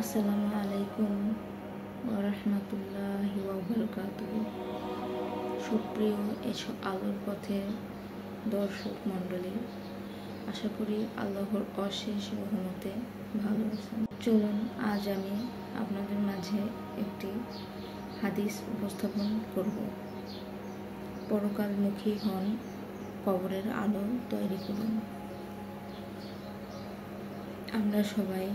আসসালামু আলাইকুম ওয়া রাহমাতুল্লাহি ওয়া বারাকাতুহু। সুপ্রিয় এসব আলোর পথের দর্শক মণ্ডলী, আশা করি আল্লাহর অশেষ রহমতে ভালো আছেন। চলুন আজ আমি আপনাদের মাঝে একটি হাদিস উপস্থাপন করব। পরকালমুখী হন, কবরের আলো তৈরি করুন। আমরা সবাই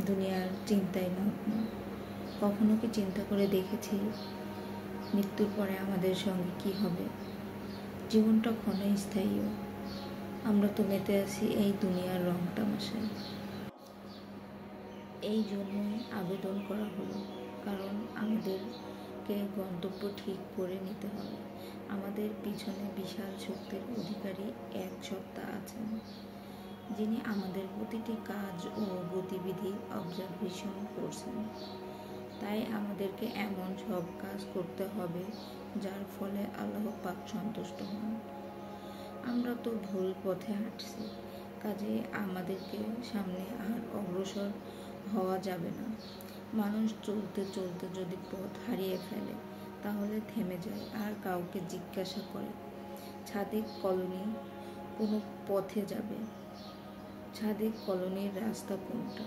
দুনিয়ার চিন্তায় মগ্ন। কখনো কি চিন্তা করে দেখেছি মৃত্যুর পরে আমাদের সঙ্গে কি হবে? জীবনটা ক্ষণস্থায়ীও। আমরা তো মেতে আছি এই দুনিয়ার রং তামাশায়। এই জন্যই আবেদন করা হলো, কারণ আমাদেরকে গন্তব্য ঠিক করে নিতে হবে। আমাদের পিছনে বিশাল শক্তির অধিকারী এক সত্তা আছেন, যিনি আমাদের প্রতিটি কাজ ও গতিবিধি অবজারভেশন করছেন। তাই আমাদেরকে এমন সব কাজ করতে হবে যার ফলে আল্লাহ পাক সন্তুষ্ট হন। আমরা তো ভুল পথে হাঁটছি, কাজে আমাদেরকে সামনে আর অগ্রসর হওয়া যাবে না। মানুষ চলতে চলতে যদি পথ হারিয়ে ফেলে তাহলে থেমে যায় আর কাউকে জিজ্ঞাসা করে, ছাদেক কলোনি কোনো পথে যাবে? ছাদেক কলোনির রাস্তা কোনটা?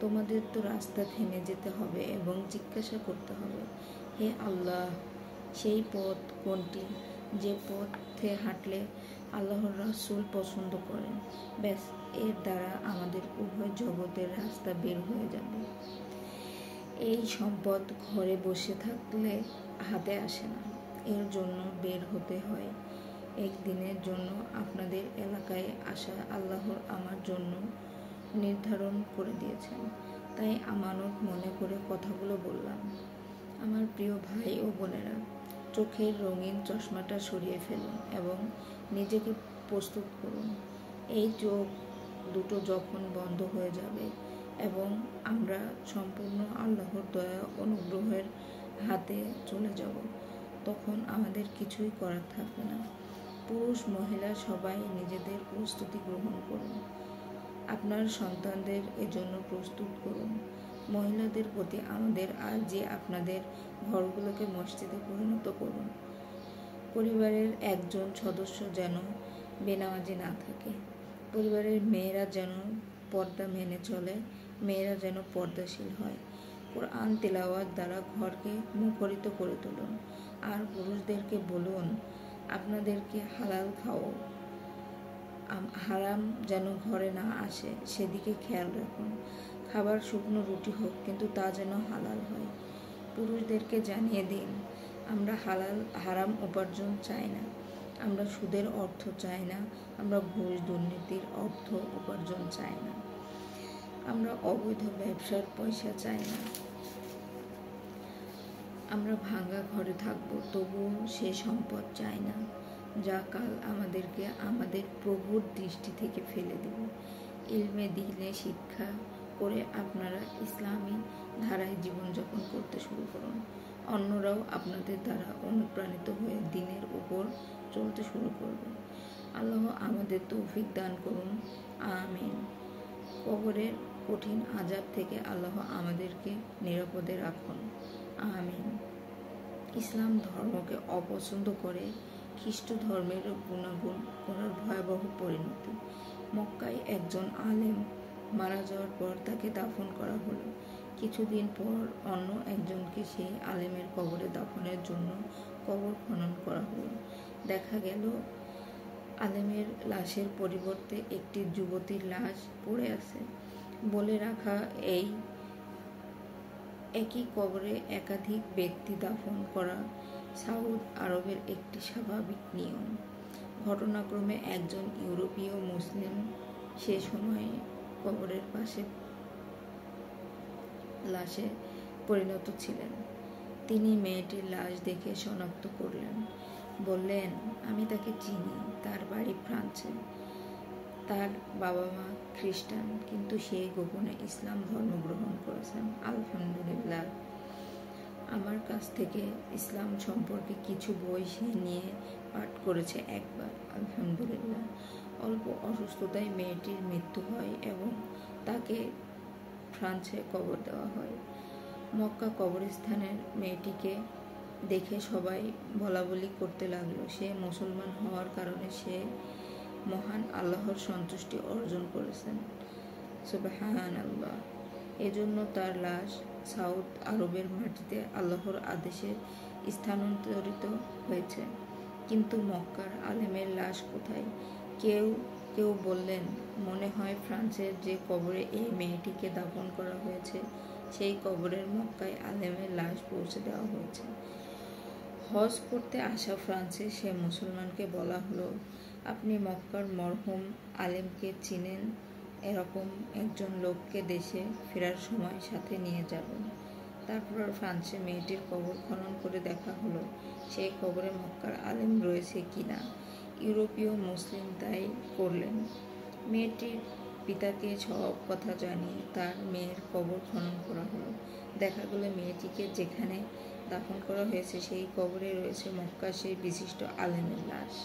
তোমাদের তো রাস্তা থেমে যেতে হবে এবং জিজ্ঞাসা করতে হবে, হে আল্লাহ, সেই পথ কোনটি যে পথে হাঁটলে আল্লাহর রাসূল পছন্দ করেন? ব্যাস, এর দ্বারা আমাদের উভয় জগতের রাস্তা বের হয়ে যাবে। এই সম্পদ ঘরে বসে থাকলে হাতে আসে না, এর জন্য বের হতে হয়। একদিনের জন্য আপনাদের এলাকায় আসা আল্লাহর আমার জন্য নির্ধারণ করে দিয়েছেন, তাই আমানত মনে করে কথাগুলো বললাম। আমার প্রিয় ভাই ও বোনেরা, চোখের রঙিন চশমাটা সরিয়ে ফেলুন এবং নিজেকে প্রস্তুত করুন। এই চোখ দুটো যখন বন্ধ হয়ে যাবে এবং আমরা সম্পূর্ণ আল্লাহর দয়া অনুগ্রহের হাতে চলে যাব, তখন আমাদের কিছুই করার থাকবে না। পুরুষ মহিলা সবাই নিজেদের প্রস্তুতি গ্রহণ করুন। আপনার সন্তানদের এজন্য প্রস্তুত করুন। মহিলাদের প্রতি আমাদের আর্জি, আপনাদের ঘরগুলোকে মসজিদে পরিণত করুন। পরিবারের একজন সদস্য যেন বেনামাজি না থাকে। পরিবারের মেয়েরা যেন পর্দা মেনে চলে, মেয়েরা যেন পর্দাশীল হয়। কোরআন তিলাওয়াত দ্বারা ঘরকে মুখরিত করে তুলুন। আর পুরুষদেরকে বলুন, আপনাদেরকে হালাল খাও, হারাম যেন ঘরে না আসে সেদিকে খেয়াল রাখুন। খাবার শুকনো রুটি হোক, কিন্তু তা যেন হালাল হয়। পুরুষদেরকে জানিয়ে দিন, আমরা হারাম উপার্জন চাই না, আমরা সুদের অর্থ চাই না, আমরা ঘুষ দুর্নীতির অর্থ উপার্জন চাই না, আমরা অবৈধ ব্যবসার পয়সা চাই না। আমরা ভাঙা ঘরে থাকবো, তবুও সে সম্পদ চাই না যা কাল আমাদেরকে আমাদের প্রভুর দৃষ্টি থেকে ফেলে দেবে। ইলমে দিনে শিক্ষা করে আপনারা ইসলামী ধারায় জীবনযাপন করতে শুরু করুন। অন্যরাও আপনাদের দ্বারা অনুপ্রাণিত হয়ে দিনের উপর চলতে শুরু করবে। আল্লাহ আমাদের তৌফিক দান করুন, আমিন। কবরের কঠিন আযাব থেকে আল্লাহ আমাদেরকে নিরাপদে রাখুন, আমিন। ইসলাম ধর্মকে অপছন্দ করে খ্রিস্ট ধর্মের গুণাগুণ করার ভয়াবহ পরিণতি। মক্কায় একজন আলেম মারা যাওয়ার পর তাকে দাফন করা হলো। কিছুদিন পর অন্য একজনকে সেই আলেমের কবরে দাফনের জন্য কবর খনন করা হলো। দেখা গেল আলেমের লাশের পরিবর্তে একটি যুবতীর লাশ পড়ে আছে। বলে রাখা, এই একই কবরে একাধিক ব্যক্তি দাফন করা সাউদ আরবের একটি স্বাভাবিক নিয়ম। ঘটনাক্রমে একজন ইউরোপীয় মুসলিম সে সময় কবরের পাশে লাশে পরিণত ছিলেন। তিনি মেয়েটির লাশ দেখে শনাক্ত করলেন। বললেন, আমি তাকে চিনি, তার বাড়ি ফ্রান্সে, তার বাবা মা খ্রিস্টান, কিন্তু সে গোপনে ইসলাম ধর্ম গ্রহণ করেছেন। আলহামদুলিল্লাহ। আমার কাছ থেকে ইসলাম সম্পর্কে কিছু বই সে নিয়ে পাঠ করেছে একবার। আলহামদুলিল্লাহ। অল্প অসুস্থতায় মেয়েটির মৃত্যু হয় এবং তাকে ফ্রান্সে কবর দেওয়া হয়। মক্কা কবরস্থানের মেয়েটিকে দেখে সবাই বলাবলি করতে লাগলো, সে মুসলমান হওয়ার কারণে সে মহান আল্লাহর সন্তুষ্টি অর্জন করেছেন। সুবহানাল্লাহ। এজন্য তার লাশ সাউদ আরবের মাটিতে আল্লাহর আদেশে স্থানান্তরিত হয়েছে। কিন্তু মক্কার আলেমের লাশ কোথায়? কেউ কেউ বললেন, মনে হয় ফ্রান্সের যে কবরে এই মেয়েটিকে দাফন করা হয়েছে সেই কবরের মক্কায় আলেমের লাশ পৌঁছে দেওয়া হয়েছে। হজ করতে আসা ফ্রান্সে সে মুসলমানকে বলা হলো, আপনি মক্কার মরহুম আলেমকে চিনেন? এরকম একজন লোককে দেশে ফেরার সময় সাথে নিয়ে যাবেন। তারপর ফ্রান্সে মেয়েটির কবর খনন করে দেখা হলো সেই কবরে মক্কার আলেম রয়েছে কিনা। ইউরোপীয় মুসলিম তাই করলেন। মেয়েটির পিতাকে সব কথা জানিয়ে তার মেয়ের কবর খনন করা হলো। দেখা গেল মেয়েটিকে যেখানে দাফন করা হয়েছে সেই কবরে রয়েছে মক্কার সেই বিশিষ্ট আলেমের লাশ।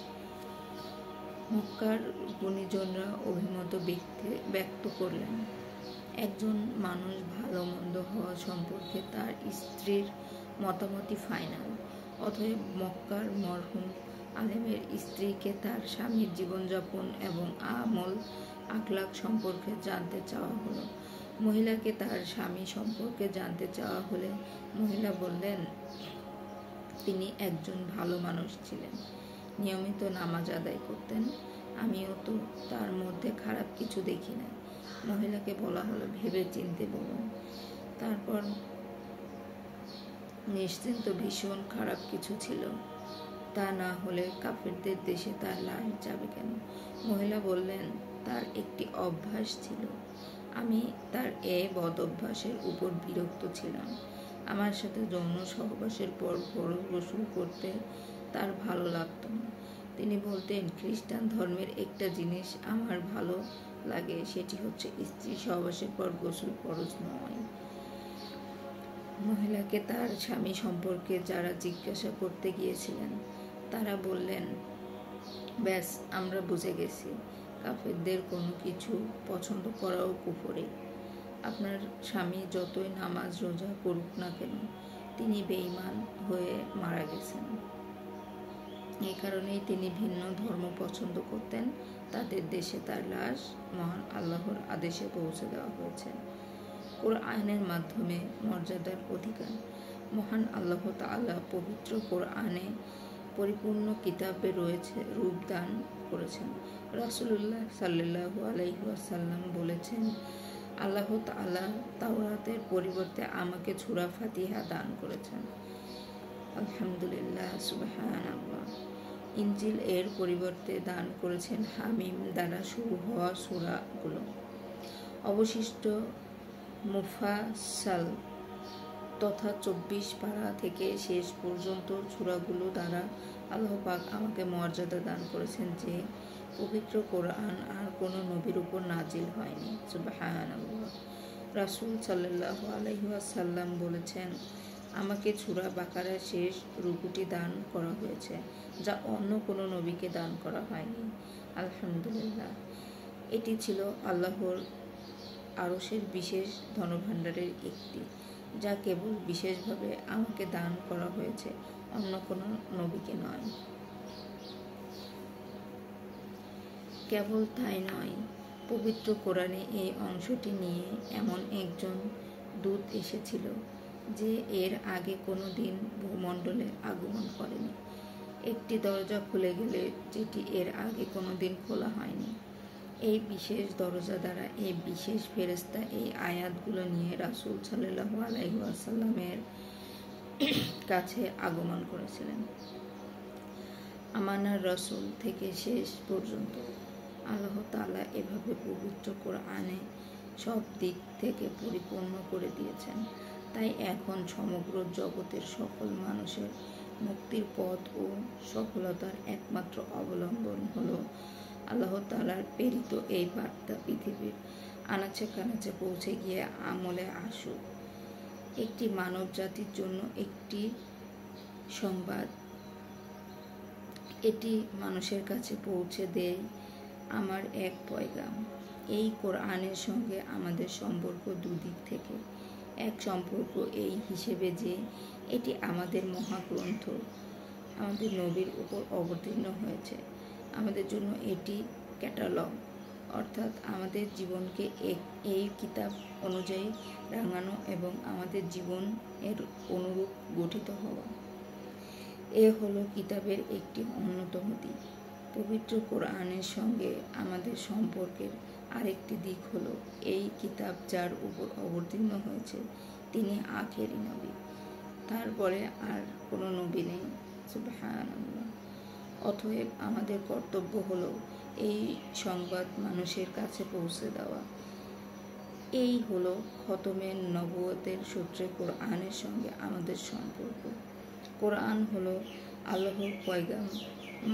মক্কার গুণীজনরা অভিমত ব্যক্ত করলেন, একজন মানুষ ভালো মন্দ হওয়া সম্পর্কে তার স্ত্রীর মতামতই ফাইনাল। অতএব মক্কার মরহুম আলেমের স্ত্রীকে তার স্বামীর জীবনযাপন এবং আমল আখলাক সম্পর্কে জানতে চাওয়া হলো। মহিলাকে তার স্বামী সম্পর্কে জানতে চাওয়া হলে মহিলা বললেন, তিনি একজন ভালো মানুষ ছিলেন, নিয়মিত নামাজ আদায় করতেন, আমিও তো তার মধ্যে খারাপ কিছু দেখি না। মহিলাকে বলা হলো, ভেবে চিনতে বলুন। তারপর নিশ্চিন্ত ভীষণ খারাপ কিছু ছিল, তা না হলে কাফেরদের দেশে তার লাশ যাবে কেন? মহিলা বললেন, তার একটি অভ্যাস ছিল, আমি তার এ বদ অভ্যাসের উপর বিরক্ত ছিলাম। আমার সাথে যৌন সহবাসের পর ফরজ গোসল করতে তার ভালো লাগতো না। তিনি বলতেন, খ্রিস্টান ধর্মের একটা জিনিস আমার ভালো লাগে, সেটি হচ্ছে স্ত্রী সহবাসের পর গোসল ফরজ নয়। মহিলাকে তার স্বামী সম্পর্কে যারা জিজ্ঞাসা করতে গিয়েছিলেন তারা বললেন, ব্যাস আমরা বুঝে গেছি, কাফেরদের কোনো কিছু পছন্দ করাও কুফরি। আপনার স্বামী যতই নামাজ রোজা করুক না কেন, তিনি বেঈমান হয়ে মারা গেছেন। এই কারণেই তিনি ভিন্ন ধর্ম পছন্দ করতেন। তাদের দেশে তার লাশ মহান আল্লাহর আদেশে পৌঁছে দেওয়া হয়েছে। কোরআনের মাধ্যমে মর্যাদার অধিকার। মহান আল্লাহ তাআলা পবিত্র কোরআনে পরিপূর্ণ কিতাবে রয়েছে রূপ দান করেছেন। রাসূলুল্লাহ সাল্লাল্লাহু আলাইহি ওয়াসাল্লাম বলেছেন, আল্লাহ তাআলা তাওরাতের পরিবর্তে আমাকে সূরা ফাতিহা দান করেছেন। আলহামদুলিল্লাহ, সুবহানাল্লাহ। ইনজিল এর পরিবর্তে দান করেছেন হামিম দ্বারা শুরু হওয়া সূরাগুলো। অবশিষ্ট মুফাসসাল তথা 24 পারা থেকে শেষ পর্যন্ত সূরাগুলো দ্বারা আল্লাহ পাক আমাকে মর্যাদা দান করেছেন যে পবিত্র কোরআন আর কোনো নবীর উপর নাজিল হয়নি। সুবহানাল্লাহ। রাসূল সাল্লাল্লাহু আলাইহি ওয়াসাল্লাম বলেছেন, আমাকে সূরা বাকারার শেষ রুকুটি দান করা হয়েছে, যা অন্য কোনো নবীকে দান করা হয়নি। আলহামদুলিল্লাহ। এটি ছিল আল্লাহর আরশের বিশেষ ধনভাণ্ডারের একটি, যা কেবল বিশেষভাবে আমাকে দান করা হয়েছে, অন্য কোনো নবীকে নয়। কেবল তাই নয়, পবিত্র কোরআনে এই অংশটি নিয়ে এমন একজন দূত এসেছিল যে এর আগে কোনো দিন ভূমণ্ডলে আগমন করেনি। একটি দরজা খুলে গেলে যেটি এর আগে কোনো দিন খোলা হয়নি। এই বিশেষ দরজা দ্বারা এই বিশেষ ফেরেশতা এই আয়াতগুলো নিয়ে রাসূল সাল্লাল্লাহু আলাইহি ওয়াসাল্লামের কাছে আগমন করেছিলেন। আমানার রাসূল থেকে শেষ পর্যন্ত আল্লাহ তাআলা এভাবে পবিত্র কোরআনে সব দিক থেকে পরিপূর্ণ করে দিয়েছেন। তাই এখন সমগ্র জগতের সকল মানুষের মুক্তির পথ ও সফলতার একমাত্র অবলম্বন হলো আল্লাহ তাআলার প্রেরিত এই বার্তা পৃথিবীর আনাচে কানাচে পৌঁছে গিয়ে আমলে আসুক। একটি মানব জাতির জন্য একটি সংবাদ, এটি মানুষের কাছে পৌঁছে দেয় আমার এক পয়গাম। এই কোরআনের সঙ্গে আমাদের সম্পর্ক দুদিক থেকে। এক সম্পর্ক এই হিসেবে যে এটি আমাদের মহাগ্রন্থ, আমাদের নবীর উপর অবতীর্ণ হয়েছে। আমাদের জন্য এটি ক্যাটালগ, অর্থাৎ আমাদের জীবনকে এই কিতাব অনুযায়ী রাঙানো এবং আমাদের জীবন এর অনুরূপ গঠিত হওয়া। এ হলো কিতাবের একটি অন্যতম দিক। পবিত্র কোরআনের সঙ্গে আমাদের সম্পর্কের আরেকটি দিক হলো এই কিতাব যার উপর অবতীর্ণ হয়েছে তিনি আখেরি নবী, তারপরে আর কোনো নবী নেই। সুবহানাল্লাহ। অতএব আমাদের কর্তব্য হলো এই সংবাদ মানুষের কাছে পৌঁছে দেওয়া। এই হলো খতমে নবুয়তের সূত্রে কোরআনের সঙ্গে আমাদের সম্পর্ক। কোরআন হলো আল্লাহর পয়গাম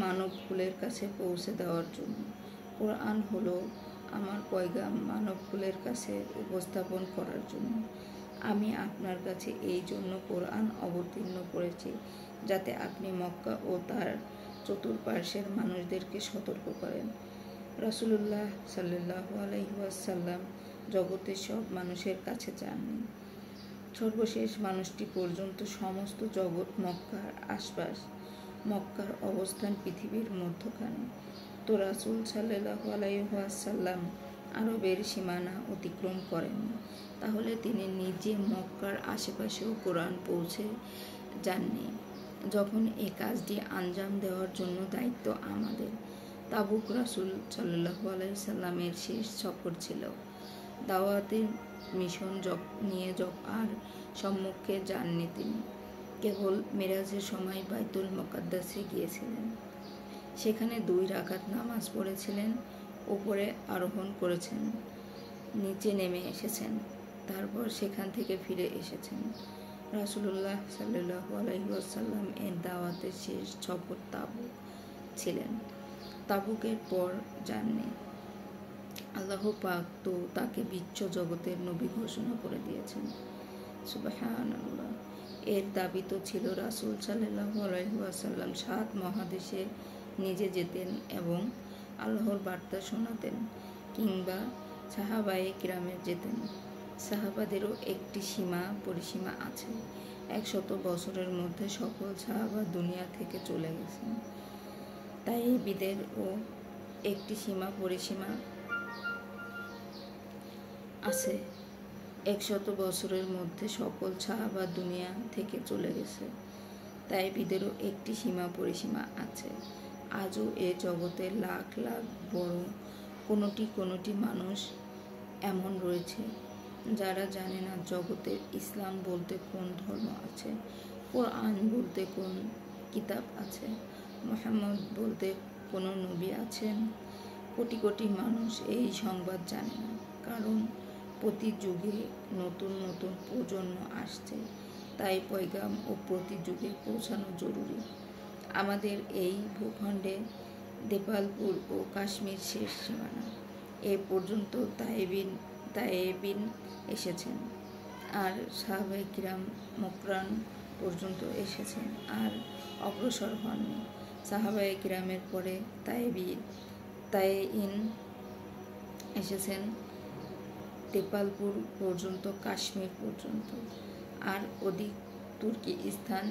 মানবকুলের কাছে পৌঁছে দেওয়ার জন্য। কোরআন হলো আমার পয়গাম মানবকুলের কাছে উপস্থাপন করার জন্য। আমি আপনার কাছে এই জন্য কোরআন অবতীর্ণ করেছি যাতে আপনি মক্কা ও তার চতুর্পার্শ্বের মানুষদেরকে সতর্ক করেন। রাসূলুল্লাহ সাল্লাল্লাহু আলাইহি ওয়াসাল্লাম জগতের সব মানুষের কাছে যাননি। সর্বশেষ মানুষটি পর্যন্ত সমস্ত জগৎ মক্কার আশপাশ, মক্কার অবস্থান পৃথিবীর মধ্যখানে। তো রাসূল সাল্লাল্লাহু আলাইহি ওয়াসাল্লাম আরবের সীমানা অতিক্রম করেননি, তাহলে তিনি নিজে মক্কার আশেপাশেও কোরআন পৌঁছে যাননি। যখন এই কাজটি আঞ্জাম দেওয়ার জন্য দায়িত্ব আমাদের। তাবুক রাসূল সাল্লাল্লাহু আলাইহি সাল্লামের শেষ সফর ছিল। দাওয়াতের মিশন নিয়ে আর সম্মুখে যাননি তিনি। কেবল মেরাজের সময় বাইতুল মুকাদ্দাসে গিয়েছিলেন। সেখানে 2 রাকাত নামাজ পড়েছিলেন, উপরে আরোহণ করেছেন, নিচে নেমে এসেছেন, তারপর সেখান থেকে ফিরে এসেছেন। রাসূলুল্লাহ সাল্লাল্লাহু আলাইহি ওয়াসাল্লাম এর দাওয়াতের শেষ সফর তাবুক ছিলেন। তাবুকের পর যাননি। আল্লাহ পাক তো তাকে বিশ্ব জগতের নবী ঘোষণা করে দিয়েছেন। সুবহানাল্লাহ। এর দাবি তো ছিল রাসূল সাল্লাল্লাহু আলাইহি ওয়াসাল্লাম 7 মহাদেশে নিজে যেতেন এবং আল্লাহর বার্তা শোনাতেন, কিংবা সাহাবায়ে কিরামে যেতেন। সাহাবাদেরও একটি পরিসীমা আছে। 100 বছরের মধ্যে সকল সাহাবা দুনিয়া থেকে চলে গেছেন। তাইয়িবীদেরও একটি পরিসীমা আছে। 100 বছরের মধ্যে সকল সাহাবা দুনিয়া থেকে চলে গেছে। তাইয়িবীদেরও একটি পরিসীমা আছে। আজও এ জগতে লাখ লাখ বড় কোনটি মানুষ এমন রয়েছে যারা জানে না জগতের ইসলাম বলতে কোন ধর্ম আছে, কোরআন বলতে কোন কিতাব আছে, মুহাম্মদ বলতে কোনো নবী আছেন। কোটি কোটি মানুষ এই সংবাদ জানে না, কারণ প্রতি যুগে নতুন নতুন প্রজন্ম আসছে। তাই পয়গাম ও প্রতি যুগে পৌঁছানো জরুরি। আমাদের এই ভূখণ্ডে দেপালপুর ও কাশ্মীর শেষ সীমানা। এ পর্যন্ত তায়েবিন এসেছেন, আর সাহাবায়ে কিরাম মক্রান পর্যন্ত এসেছেন আর অগ্রসর হননি। সাহাবায়ে কিরামের পরে তায়েইন এসেছেন দেপালপুর পর্যন্ত, কাশ্মীর পর্যন্ত, আর অধিক তুর্কিস্তান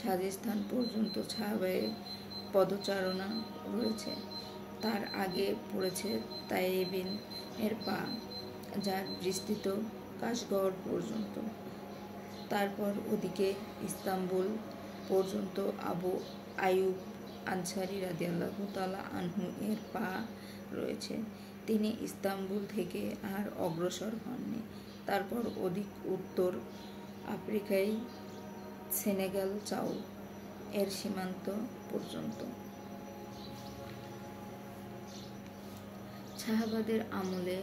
সাজিস্তান পর্যন্ত সাহাবায়ে পদচারণা রয়েছে। তার আগে পড়েছে তায়েবিন এর পা, যার বিস্তৃত কাশগড় পর্যন্ত। তারপর ওদিকে ইস্তাম্বুল পর্যন্ত আবু আইয়ুব আনসারী রাদিয়াল্লাহু তাআলা আনহু এর পা রয়েছে। তিনি ইস্তাম্বুল থেকে আর অগ্রসর হননি। তারপর অধিক উত্তর আফ্রিকায় সেনেগাল চাও এর সীমান্ত পর্যন্ত। সাহাবাদের আমলে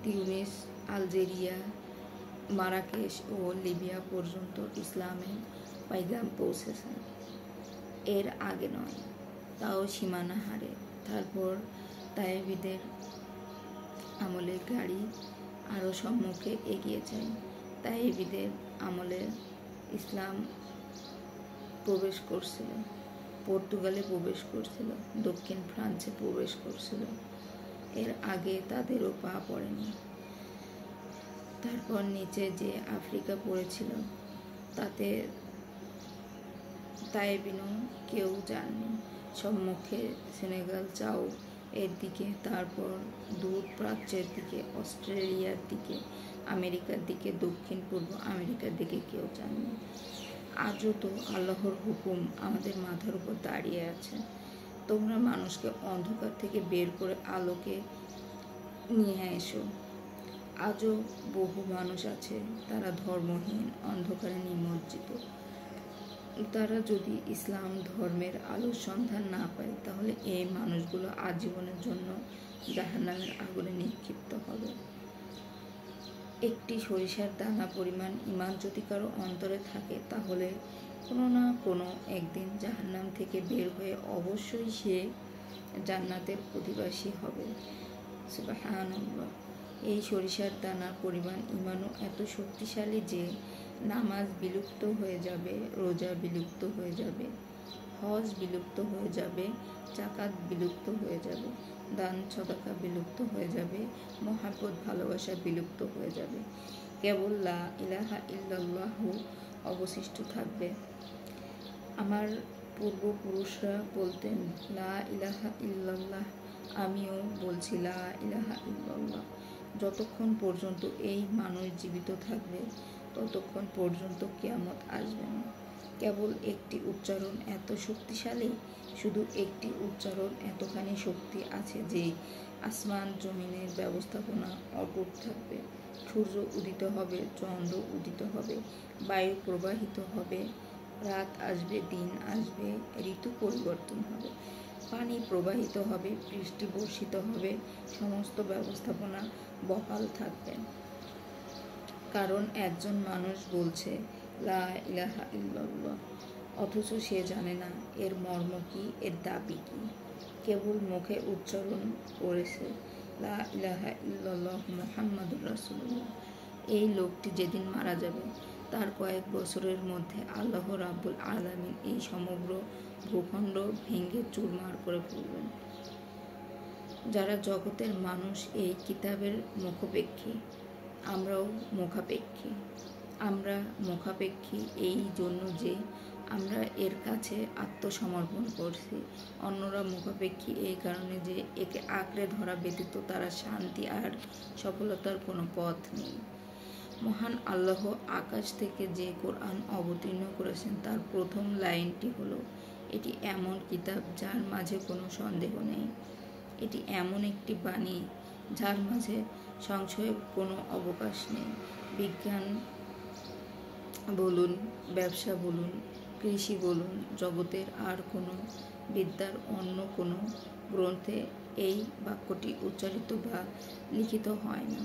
তিউনিস, আলজেরিয়া, মারাকেশ ও লিবিয়া পর্যন্ত ইসলামের পয়গাম পৌঁছেছে। এর আগে নয়, তাও সীমানা হারে। তারপর তায়েবীদের আমলে গাড়ি আরও সম্মুখে এগিয়ে যায়। তায়েবীদের আমলে ইসলাম প্রবেশ করছিল, পর্তুগালে প্রবেশ করছিল, দক্ষিণ ফ্রান্সে প্রবেশ করছিল। এর আগে তাদেরও পা পড়েনি। তারপর নিচে যে আফ্রিকা পড়েছিল তাতে তাইবিনও কেউ যাননি। সম্মুখে সেনেগাল, চাও এর দিকে, তারপর দূর প্রাচ্যের দিকে, অস্ট্রেলিয়ার দিকে, আমেরিকার দিকে, দক্ষিণ পূর্ব আমেরিকার দিকে কেউ যাননি। আজও তো আল্লাহর হুকুম আমাদের মাথার উপর দাঁড়িয়ে আছে, তোমরা মানুষকে অন্ধকার থেকে বের করে আলোকে নিয়ে এসো। আজও বহু মানুষ আছে তারা ধর্মহীন, অন্ধকারে নিমজ্জিত। তারা যদি ইসলাম ধর্মের আলোর সন্ধান না পায় তাহলে এই মানুষগুলো আজীবনের জন্য জাহান্নামের আগুনে নিক্ষিপ্ত হবে। একটি সরিষার দানা পরিমাণ ঈমান যদি কারো অন্তরে থাকে তাহলে কোনো না কোনো একদিন জাহান্নাম থেকে বের হয়ে অবশ্যই সে জান্নাতের অধিবাসী হবে। সুবহানাল্লাহ। এই সরিষার দানার পরিমাণ ঈমানও এত শক্তিশালী যে নামাজ বিলুপ্ত হয়ে যাবে, রোজা বিলুপ্ত হয়ে যাবে, হজ বিলুপ্ত হয়ে যাবে, জাকাত বিলুপ্ত হয়ে যাবে, দান সদকা বিলুপ্ত হয়ে যাবে, মহাব্বত ভালোবাসা বিলুপ্ত হয়ে যাবে। কেবল লা ইলাহা ইল্লাল্লাহু অবশিষ্ট থাকবে। আমার পূর্বপুরুষরা বলতেন লা ইলাহা ইল্লাল্লাহ, আমিও বলছি লা ইলাহা ইল্লাল্লাহ। যতক্ষণ পর্যন্ত এই মানুষ জীবিত থাকবে ততক্ষণ পর্যন্ত কিয়ামত আসবে না। কেবল একটি উচ্চারণ এত শক্তিশালী, শুধু একটি উচ্চারণ এতখানি শক্তি আছে যে আসমান জমিনের ব্যবস্থাপনা অটুট থাকবে। সূর্য উদিত হবে, চন্দ্র উদিত হবে, বায়ু প্রবাহিত হবে, রাত আসবে, দিন আসবে, ঋতু পরিবর্তন হবে, পানি প্রবাহিত হবে, বৃষ্টি বর্ষিত হবে, সমস্ত ব্যবস্থাপনা বহাল থাকবে। কারণ একজন মানুষ বলছে লা ইলাহা ইল্লাল্লাহ, অথচ সে জানে না এর মর্ম কি, এর দাবি কি। কেবল মুখে উচ্চারণ করেছে লা ইলাহা ইল্লাল্লাহ মুহাম্মাদুর রাসূলুল্লাহ। এই লোকটি যেদিন মারা যাবে তার কয়েক বছরের মধ্যে আল্লাহ রাব্বুল আলামিন এই সমগ্র ভূখণ্ড ভেঙে চুরমার করে ফেলবেন। যারা জগতের মানুষ এই কিতাবের মুখাপেক্ষী, আমরাও মুখাপেক্ষী। আমরা মুখাপেক্ষী এই জন্য যে আমরা এর কাছে আত্মসমর্পণ করছি। অন্যরা মুখাপেক্ষী এই কারণে যে একে আঁকড়ে ধরা ব্যতীত তারা শান্তি আর সফলতার কোনো পথ নেই। মহান আল্লাহ আকাশ থেকে যে কোরআন অবতীর্ণ করেছেন তার প্রথম লাইনটি হলো, এটি এমন কিতাব যার মাঝে কোনো সন্দেহ নেই। এটি এমন একটি বাণী যার মাঝে সংশয়ের কোনো অবকাশ নেই। বিজ্ঞান বলুন, ব্যবসা বলুন, কৃষি বলুন, জগতের আর কোনো বিদ্যার অন্য কোনো গ্রন্থে এই বাক্যটি উচ্চারিত বা লিখিত হয় না।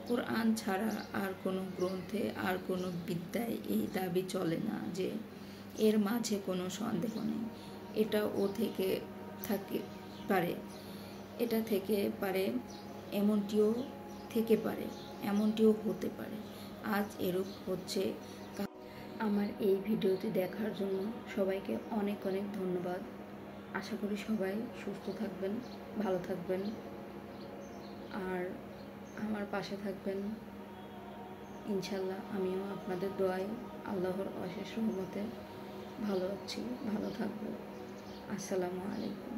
কোরআন ছাড়া আর কোনো গ্রন্থে আর কোনো বিদ্যায় এই দাবি চলে না যে এর মাঝে কোনো সন্দেহ নেই। এটা ও থেকে থাকে পারে, এটা থেকে পারে, এমনটিও থেকে পারে, এমনটিও হতে পারে। আজ এরূপ হচ্ছে। আমার এই ভিডিওটি দেখার জন্য সবাইকে অনেক অনেক ধন্যবাদ। আশা করি সবাই সুস্থ থাকবেন, ভালো থাকবেন আর আমার পাশে থাকবেন ইনশাল্লাহ। আমিও আপনাদের দোয়ায় আল্লাহর অশেষ রহমতে ভালো আছি, ভালো থাকবো। আসসালামু আলাইকুম।